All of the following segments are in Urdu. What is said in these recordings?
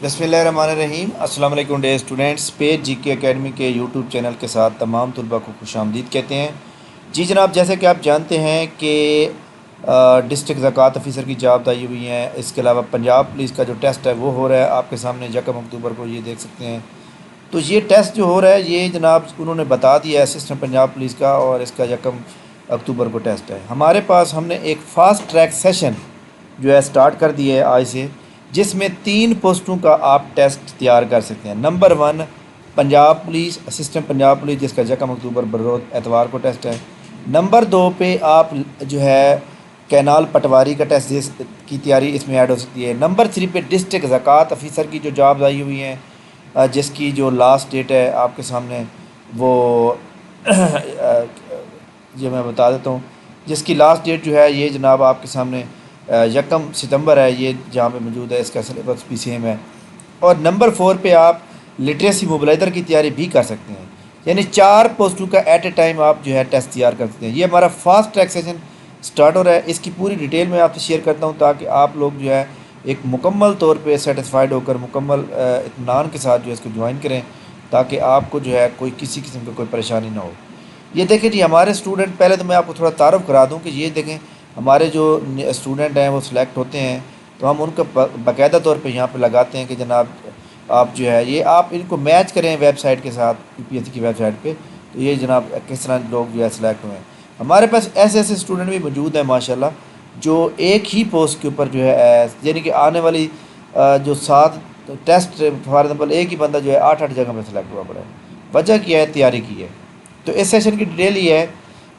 بسم اللہ الرحمن الرحیم۔ السلام علیکم ڈے اسٹوڈنٹس، پیج جی کے اکیڈمی کے یوٹیوب چینل کے ساتھ تمام طلباء کو خوش آمدید کہتے ہیں۔ جی جناب، جیسے کہ آپ جانتے ہیں کہ ڈسٹرکٹ زکوٰۃ آفیسر کی جاب آئی ہوئی ہیں، اس کے علاوہ پنجاب پولیس کا جو ٹیسٹ ہے وہ ہو رہا ہے آپ کے سامنے 1 اکتوبر کو، یہ دیکھ سکتے ہیں۔ تو یہ ٹیسٹ جو ہو رہا ہے یہ جناب انہوں نے بتا دیا ہے اسسٹنٹ پنجاب پولیس کا، اور اس کا 1 اکتوبر کو ٹیسٹ ہے۔ ہمارے پاس ہم نے ایک فاسٹ ٹریک سیشن جو ہے سٹارٹ کر دی ہے آج سے، جس میں 3 پوسٹوں کا آپ ٹیسٹ تیار کر سکتے ہیں۔ Number 1 Punjab police, assistant Punjab police, جس کا 1 اکتوبر بروز اتوار کو ٹیسٹ ہے۔ نمبر 2 پہ آپ جو ہے کینال پٹواری کا ٹیسٹ کی تیاری اس میں ایڈ ہو سکتی ہے۔ نمبر 3 پہ ڈسٹرکٹ زکوٰۃ آفیسر کی جو جابز آئی ہوئی ہیں، جس کی جو لاسٹ ڈیٹ ہے آپ کے سامنے، وہ یہ میں بتا دیتا ہوں، جس کی لاسٹ ڈیٹ جو ہے یہ جناب آپ کے سامنے 1 ستمبر ہے، یہ جہاں پہ موجود ہے، اس کا سلیبس بھی سیم ہے۔ اور نمبر 4 پہ آپ لٹریسی موبلائزر کی تیاری بھی کر سکتے ہیں، یعنی 4 پوسٹوں کا ایٹ اے ٹائم آپ جو ہے ٹیسٹ تیار کر سکتے ہیں۔ یہ ہمارا فاسٹ ٹریک سیشن سٹارٹ ہو رہا ہے، اس کی پوری ڈیٹیل میں آپ سے شیئر کرتا ہوں تاکہ آپ لوگ جو ہے ایک مکمل طور پہ سیٹسفائیڈ ہو کر مکمل اطمینان کے ساتھ جو ہے اس کو جوائن کریں، تاکہ آپ کو جو ہے کوئی کسی قسم کی کوئی پریشانی نہ ہو۔ یہ دیکھیں جی، ہمارے اسٹوڈنٹ، پہلے تو میں آپ کو تھوڑا تعارف کرا دوں کہ یہ دیکھیں ہمارے جو اسٹوڈنٹ ہیں وہ سلیکٹ ہوتے ہیں تو ہم ان کو باقاعدہ طور پہ یہاں پہ لگاتے ہیں کہ جناب آپ جو ہے یہ آپ ان کو میچ کریں ویب سائٹ کے ساتھ، پی پی ایس سی کی ویب سائٹ پہ، تو یہ جناب کس طرح لوگ جو ہے سلیکٹ ہوئے ہیں۔ ہمارے پاس ایسے ایسے اسٹوڈنٹ بھی موجود ہیں ماشاءاللہ، جو ایک ہی پوسٹ کے اوپر جو ہے یعنی کہ آنے والی جو 7 ٹیسٹ، فار ایگزامپل ایک ہی بندہ جو ہے 8 جگہ پہ سلیکٹ ہوا پڑا ہے۔ وجہ کیا ہے؟ تیاری کی ہے۔ تو اس سیشن کی ڈیٹیل یہ ہے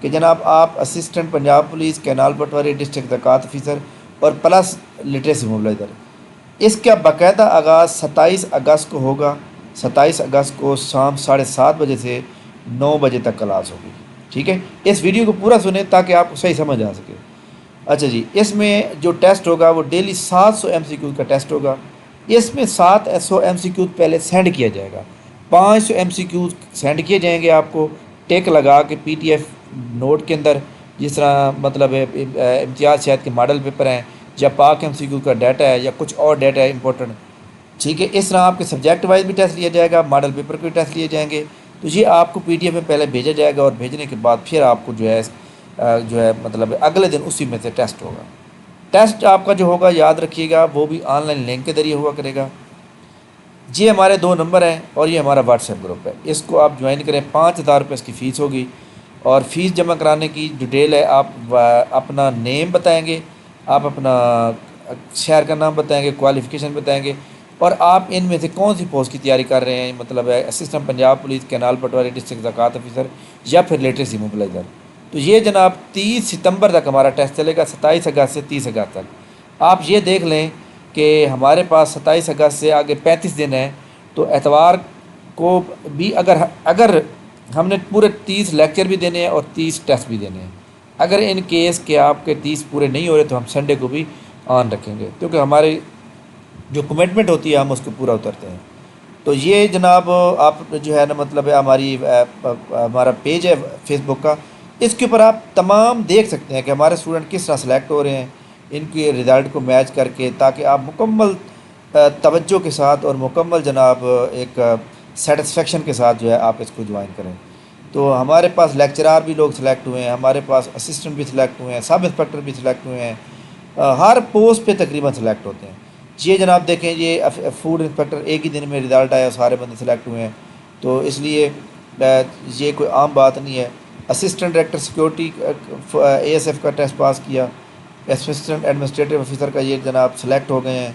کہ جناب آپ assistant Punjab police, canal patwari, district زکوٰۃ آفیسر اور پلس لٹریسی موبلائزر، اس کا باقاعدہ آغاز 27 اگست کو ہوگا۔ 27 اگست کو شام 7:30 بجے سے 9 بجے تک کلاس ہوگی، ٹھیک ہے؟ اس ویڈیو کو پورا سنیں تاکہ آپ کو صحیح سمجھ آ سکے۔ اچھا جی، اس میں جو ٹیسٹ ہوگا وہ ڈیلی 700 ایم سی کیو کا ٹیسٹ ہوگا۔ اس میں 700 ایم سی کیو پہلے سینڈ کیا جائے گا، 500 ایم سی کیو سینڈ کیے جائیں گے آپ کو ٹیک لگا کے پی ٹی ایف نوٹ کے اندر، جس طرح مطلب امتیاز شہد کے ماڈل پیپر ہیں، یا پاک ایم سی کیو کا ڈیٹا ہے، یا کچھ اور ڈیٹا ہے امپورٹنٹ، ٹھیک ہے؟ اس طرح آپ کے سبجیکٹ وائز بھی ٹیسٹ لیا جائے گا، ماڈل پیپر کے بھی ٹیسٹ لیے جائیں گے۔ تو یہ آپ کو پی ڈی ایف میں پہلے بھیجا جائے گا، اور بھیجنے کے بعد پھر آپ کو جو ہے مطلب اگلے دن اسی میں سے ٹیسٹ ہوگا۔ ٹیسٹ آپ کا جو ہوگا یاد رکھیے گا وہ بھی آن لائن لنک کے ذریعے ہوا کرے گا۔ یہ ہمارے 2 نمبر ہیں اور یہ ہمارا واٹس ایپ گروپ ہے، اس کو آپ جوائن کریں۔ 5000 روپے اس کی فیس ہوگی، اور فیس جمع کرانے کی ڈیٹیل ہے، آپ اپنا نیم بتائیں گے، آپ اپنا شہر کا نام بتائیں گے، کوالیفیکیشن بتائیں گے، اور آپ ان میں سے کون سی پوسٹ کی تیاری کر رہے ہیں، مطلب ہے assistant Punjab police, canal patwari, district زکوٰۃ آفیسر، یا پھر لٹریسی موبلائزر۔ تو یہ جناب 30 ستمبر تک ہمارا ٹیسٹ چلے گا، 27 اگست سے 30 اگست تک۔ آپ یہ دیکھ لیں کہ ہمارے پاس 27 اگست سے آگے 35 دن ہیں، تو اتوار کو بھی اگر ہم نے پورے 30 لیکچر بھی دینے ہیں اور 30 ٹیسٹ بھی دینے ہیں۔ اگر ان کیس کہ آپ کے 30 پورے نہیں ہو رہے تو ہم سنڈے کو بھی آن رکھیں گے، کیونکہ ہماری جو کمٹمنٹ ہوتی ہے ہم اس کو پورا اترتے ہیں۔ تو یہ جناب آپ جو ہے نا مطلب ہے ہمارا پیج ہے فیس بک کا، اس کے اوپر آپ تمام دیکھ سکتے ہیں کہ ہمارے اسٹوڈنٹ کس طرح سلیکٹ ہو رہے ہیں، ان کے رزلٹ کو میچ کر کے، تاکہ آپ مکمل توجہ کے ساتھ اور مکمل جناب ایک سیٹسفیکشن کے ساتھ جو ہے آپ اس کو جوائن کریں۔ تو ہمارے پاس لیکچرار بھی لوگ سلیکٹ ہوئے ہیں، ہمارے پاس اسسٹنٹ بھی سلیکٹ ہوئے ہیں، سب انسپکٹر بھی سلیکٹ ہوئے ہیں، ہر پوسٹ پہ تقریباً سلیکٹ ہوتے ہیں۔ یہ جناب دیکھیں، یہ فوڈ انسپکٹر ایک ہی دن میں رزلٹ آیا، سارے بندے سلیکٹ ہوئے ہیں، تو اس لیے یہ کوئی عام بات نہیں ہے۔ Assistant director security A S F کا ٹیسٹ پاس کیا، اسسٹنٹ ایڈمنسٹریٹو آفیسر کا یہ جناب سلیکٹ ہو گئے ہیں۔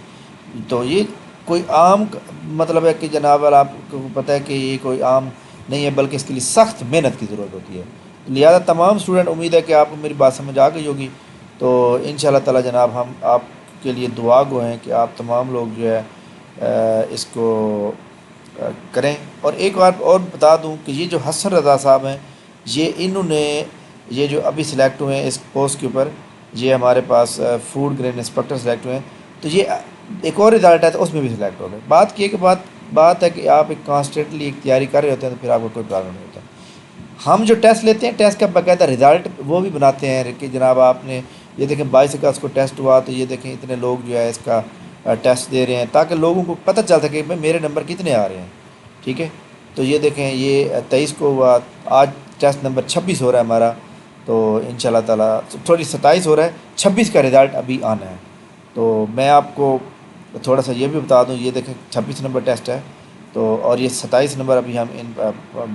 تو یہ کوئی عام مطلب ہے کہ جناب آپ کو پتہ ہے کہ یہ کوئی عام نہیں ہے، بلکہ اس کے لیے سخت محنت کی ضرورت ہوتی ہے۔ لہذا تمام اسٹوڈنٹ، امید ہے کہ آپ کو میری بات سمجھ آ گئی ہوگی، تو انشاءاللہ تعالی جناب ہم آپ کے لیے دعا گو ہیں کہ آپ تمام لوگ جو ہے اس کو کریں۔ اور ایک بار اور بتا دوں کہ یہ جو حسن رضا صاحب ہیں، انہوں نے یہ جو ابھی سلیکٹ ہوئے ہیں اس پوسٹ کے اوپر، یہ ہمارے پاس فوڈ گرین انسپکٹر سلیکٹ ہوئے ہیں، تو یہ ایک اور رزلٹ ہے تو اس میں بھی سلیکٹ ہو گئے۔ بات کی کہ بات ہے کہ آپ ایک کانسٹنٹلی ایک تیاری کر رہے ہوتے ہیں تو پھر آپ کو کوئی پرابلم نہیں ہوتا۔ ہم جو ٹیسٹ لیتے ہیں، ٹیسٹ کا باقاعدہ رزلٹ وہ بھی بناتے ہیں کہ جناب آپ نے یہ دیکھیں 22 اگست کو ٹیسٹ ہوا، تو یہ دیکھیں اتنے لوگ جو ہے اس کا ٹیسٹ دے رہے ہیں تاکہ لوگوں کو پتہ چل سکے کہ میرے نمبر کتنے آ رہے ہیں. ٹھیک ہے. تو یہ دیکھیں یہ 23 کو ہوا, آج ٹیسٹ نمبر 26 ہو رہا ہے ہمارا. تو ان شاء اللہ تعالیٰ 27 ہو رہا ہے, 26 کا رزلٹ ابھی آنا ہے. تو میں آپ کو تھوڑا سا یہ بھی بتا دوں, یہ دیکھیں 26 نمبر ٹیسٹ ہے. تو اور یہ 27 نمبر ابھی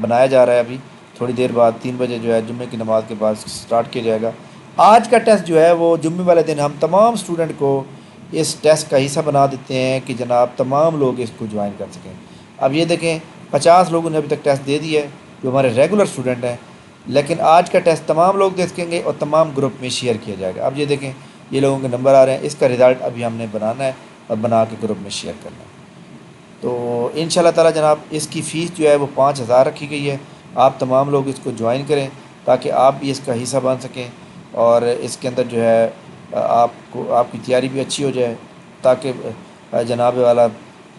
بنایا جا رہا ہے. ابھی تھوڑی دیر بعد 3 بجے جو ہے جمعے کی نماز کے بعد سٹارٹ کیا جائے گا. آج کا ٹیسٹ جو ہے وہ جمعے والے دن ہم تمام اسٹوڈنٹ کو اس ٹیسٹ کا حصہ بنا دیتے ہیں کہ جناب تمام لوگ اس کو جوائن کر سکیں. اب یہ دیکھیں 50 لوگوں نے ابھی تک ٹیسٹ دے دیا ہے جو ہمارے ریگولر اسٹوڈنٹ ہیں, لیکن آج کا ٹیسٹ تمام لوگ دے سکیں گے اور تمام گروپ میں شیئر کیا جائے گا. اب یہ دیکھیں یہ لوگوں کے نمبر آ رہے ہیں, اس کا رزلٹ ابھی ہم نے بنانا ہے اور بنا کے گروپ میں شیئر کرنا ہے. تو ان شاء اللہ تعالیٰ جناب اس کی فیس جو ہے وہ 5000 رکھی گئی ہے. آپ تمام لوگ اس کو جوائن کریں تاکہ آپ بھی اس کا حصہ بن سکیں, اور اس کے اندر جو ہے آپ کی تیاری بھی اچھی ہو جائے, تاکہ جناب والا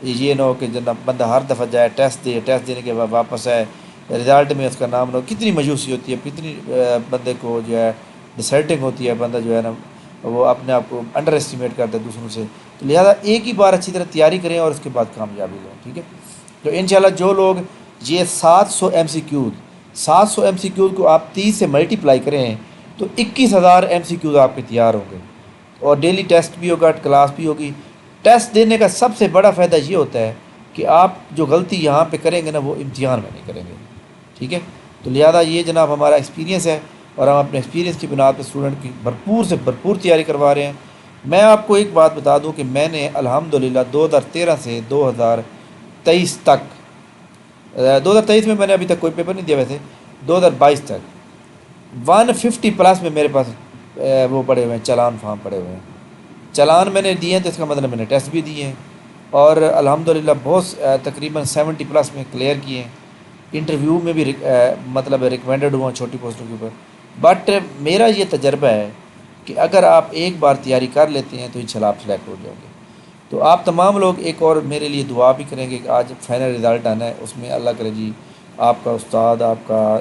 یہ نہ ہو کہ جناب بندہ ہر دفعہ جائے ٹیسٹ دینے کے بعد واپس آئے رزلٹ میں اس کا نام نہ ہو. کتنی مایوسی ہوتی ہے, کتنی بندے کو جو ہے ڈسہرٹنگ ہوتی ہے, بندہ جو ہے نا وہ اپنے آپ کو انڈر اسٹیمیٹ کرتا ہے دوسروں سے. تو لہٰذا ایک ہی بار اچھی طرح تیاری کریں اور اس کے بعد کامیابی لیں. ٹھیک ہے. تو انشاءاللہ جو لوگ یہ 700 ایم سی کیوز کو آپ 30 سے ملٹیپلائی کریں تو 21,000 ایم سی کیوز آپ کے تیار ہوں گے, اور ڈیلی ٹیسٹ بھی ہوگا, کلاس بھی ہوگی. ٹیسٹ دینے کا سب سے بڑا فائدہ یہ ہوتا ہے کہ آپ جو غلطی یہاں پہ کریں گے نا وہ امتحان میں نہیں کریں گے. ٹھیک ہے. تو لہذا یہ جناب ہمارا ایکسپیرینس ہے, اور ہم اپنے ایکسپیرینس کی بنا پہ اسٹوڈنٹ کی بھرپور سے بھرپور تیاری کروا رہے ہیں. میں آپ کو ایک بات بتا دوں کہ میں نے الحمدللہ 2013 سے 2023 تک 2023 میں نے ابھی تک کوئی پیپر نہیں دیا, ویسے 2022 تک 150 پلس میں میرے پاس وہ پڑے ہوئے ہیں, چلان فارم پڑے ہوئے ہیں. چلان میں نے دیے ہیں تو اس کا مطلب میں نے ٹیسٹ بھی دیے ہیں, اور الحمدللہ بہت تقریباً 70 پلس میں کلیئر کیے ہیں. انٹرویو میں بھی مطلب ریکمینڈڈ ہوا چھوٹی پوسٹوں کے اوپر. بٹ میرا یہ تجربہ ہے کہ اگر آپ ایک بار تیاری کر لیتے ہیں تو انشاءاللہ آپ سلیکٹ ہو جاؤ گے. تو آپ تمام لوگ ایک اور میرے لیے دعا بھی کریں گے کہ آج فائنل رزلٹ آنا ہے, اس میں اللہ کرے جی آپ کا استاد, آپ کا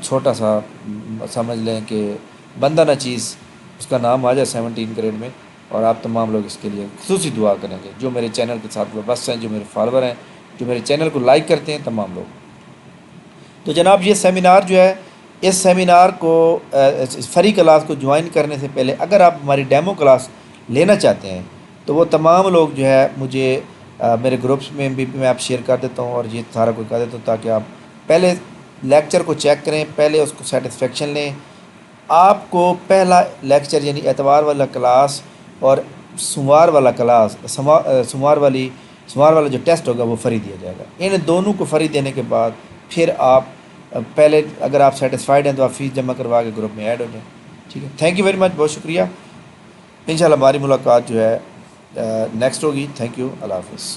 چھوٹا سا سمجھ لیں کہ بندہ نہ چیز, اس کا نام آ جائے 17 گریڈ میں. اور آپ تمام لوگ اس کے لیے خصوصی دعا کریں گے جو میرے چینل کے ساتھ وابستہ ہیں, جو میرے فالوور ہیں, جو میرے چینل کو لائک کرتے ہیں, تمام لوگ. تو جناب یہ سیمینار جو ہے, اس سیمینار کو فری کلاس کو جوائن کرنے سے پہلے اگر آپ ہماری ڈیمو کلاس لینا چاہتے ہیں تو وہ تمام لوگ جو ہے مجھے میرے گروپس میں بھی میں آپ شیئر کر دیتا ہوں, اور یہ سارا کچھ کر دیتا ہوں تاکہ آپ پہلے لیکچر کو چیک کریں, پہلے اس کو سیٹسفیکشن لیں. آپ کو پہلا لیکچر یعنی اتوار والا کلاس اور سوموار والا کلاس سوموار والا جو ٹیسٹ ہوگا وہ فری دیا جائے گا. ان دونوں کو فری دینے کے بعد پھر آپ پہلے اگر آپ سیٹسفائیڈ ہیں تو آپ فیس جمع کروا کے گروپ میں ایڈ ہو جائیں. ٹھیک ہے. تھینک یو ویری مچ, بہت شکریہ. انشاءاللہ ہماری ملاقات جو ہے نیکسٹ ہوگی. تھینک یو, اللہ حافظ.